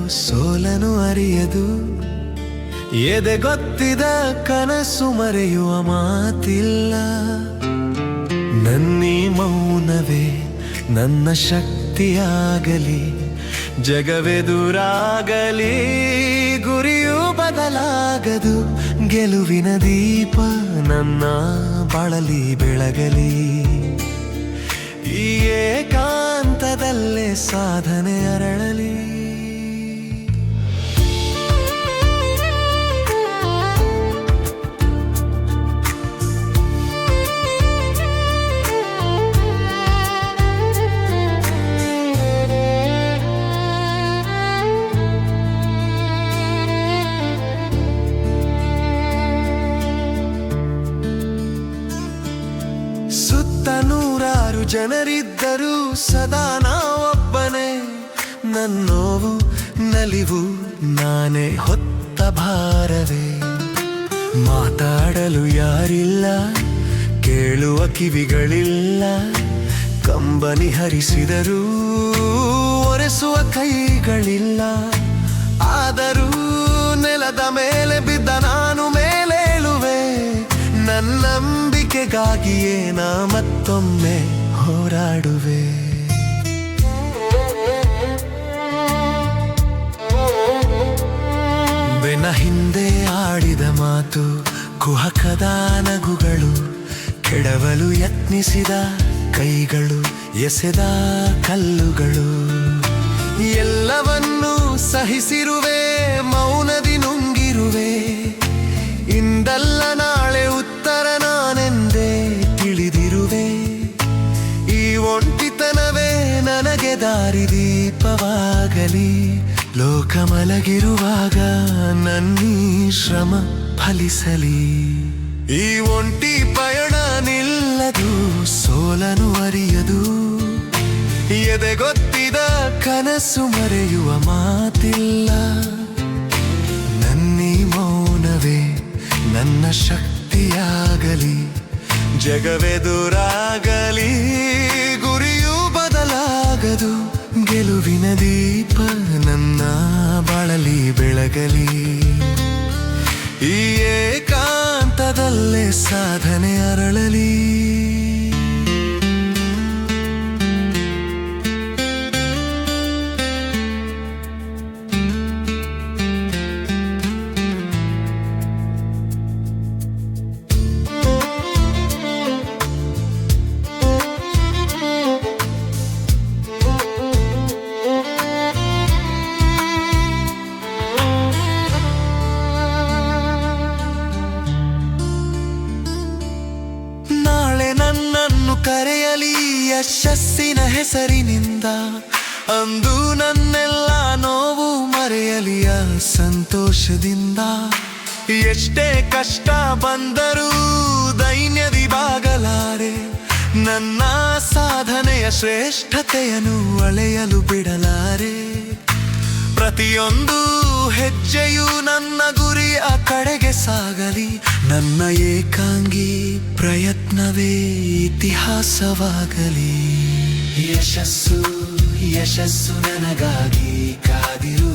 ಸೋಲನು ಅರಿಯದು. ಎದೆಗೊತ್ತಿದ ಕನಸು ಮರೆಯುವ ಮಾತಿಲ್ಲ. ನನ್ನೀ ಮೌನವೇ ನನ್ನ ಶಕ್ತಿಯಾಗಲಿ, ಜಗವೆದುರಾಗಲಿ ಗುರಿಯೂ ಬದಲಾಗದು. ಗೆಲುವಿನ ದೀಪ ನನ್ನ ಬಾಳಲಿ ಬೆಳಗಲಿ. ಈ ಏಕಾಂತದಲ್ಲೇ ಸಾಧನೆ ಅರಳಲಿ. ಸುತ್ತ ನೂರಾರು ಜನರಿದ್ದರೂ ಸದಾ ನಾವೊಬ್ಬನೇ. ನನ್ನೋವು ನಲಿವು ನಾನೇ ಹೊತ್ತ ಭಾರವೇ. ಮಾತಾಡಲು ಯಾರಿಲ್ಲ, ಕೇಳುವ ಕಿವಿಗಳಿಲ್ಲ. ಕಂಬನಿ ಹರಿಸಿದರೂ ಒರೆಸುವ ಕೈಗಳಿಲ್ಲ. ಆದರೂ ನೆಲದ ಮೇಲೆ ಬಿದ್ದ ನಾನು ಮೇಲೇಳುವೆ. ನನ್ನಂಬಿಕೆಗಾಗಿಯೇ ನಾ ಮತ್ತೊಮ್ಮೆ ಹೋರಾಡುವೆ. ಬೆನ್ನ ಹಿಂದೆ ಆಡಿದ ಮಾತು, ಕುಹಕದ ನಗುಗಳು, ಕೆಡವಲು ಯತ್ನಿಸಿದ ಕೈಗಳು, ಎಸೆದ ಕಲ್ಲುಗಳು, ಎಲ್ಲವನ್ನೂ ಸಹಿಸಿರುವೆ. ಮೌನದಿ ನುಂಗಿರುವೆ. ಇಂದಲ್ಲ ನಾಳೆ ಉತ್ತರ ನಾನೆಂದೇ ತಿಳಿದಿರುವೆ. ಈ ಒಂಟಿತನವೇ ನನಗೆ ದಾರಿದೀಪವಾಗಲಿ. ಲೋಕ ಮಲಗಿರುವಾಗ ನನ್ನೀ ಶ್ರಮ ಫಲಿಸಲಿ. ಈ ಒಂಟಿ ಪಯಣ ನಿಲ್ಲದು, ಸೋಲನು ಅರಿಯದು. ಎದೆಗೊತ್ತಿದ ಕನಸು ಮರೆಯುವ ಮಾತಿಲ್ಲ. ನನ್ನೀ ಮೌನವೇ ನನ್ನ ಶಕ್ತಿಯಾಗಲಿ, ಜಗವೆದುರಾಗಲಿ ಗುರಿಯೂ ಬದಲಾಗದು. ಗೆಲುವಿನ ದೀಪ ನನ್ನ ಬಾಳಲಿ ಬೆಳಗಲಿ. ಈ ಏಕಾಂತದಲ್ಲೇ ಸಾಧನೆ ಅರಳಲಿ. ನನ್ನನ್ನು ಕರೆಯಲಿ ಯಶಸ್ಸಿನ ಹೆಸರಿನಿಂದ. ಅಂದು ನನ್ನೆಲ್ಲ ನೋವು ಮರೆಯಲಿಯ ಸಂತೋಷದಿಂದ. ಎಷ್ಟೇ ಕಷ್ಟ ಬಂದರೂ ದೈನ್ಯದಿ ಬಾಗಲಾರೆ. ನನ್ನ ಸಾಧನೆಯ ಶ್ರೇಷ್ಠತೆಯನ್ನು ಅಳೆಯಲು ಬಿಡಲಾರೆ. ಪ್ರತಿಯೊಂದು ಹೆಜ್ಜೆಯು ನನ್ನ ಗುರಿಯ ಕಡೆಗೆ ಸಾಗಲಿ. ನನ್ನ ಏಕಾಂಗಿ ಪ್ರಯತ್ನವೇ ಇತಿಹಾಸವಾಗಲಿ. ಯಶಸ್ಸು ಯಶಸ್ಸು ನನಗಾಗಿ ಕಾದಿರು.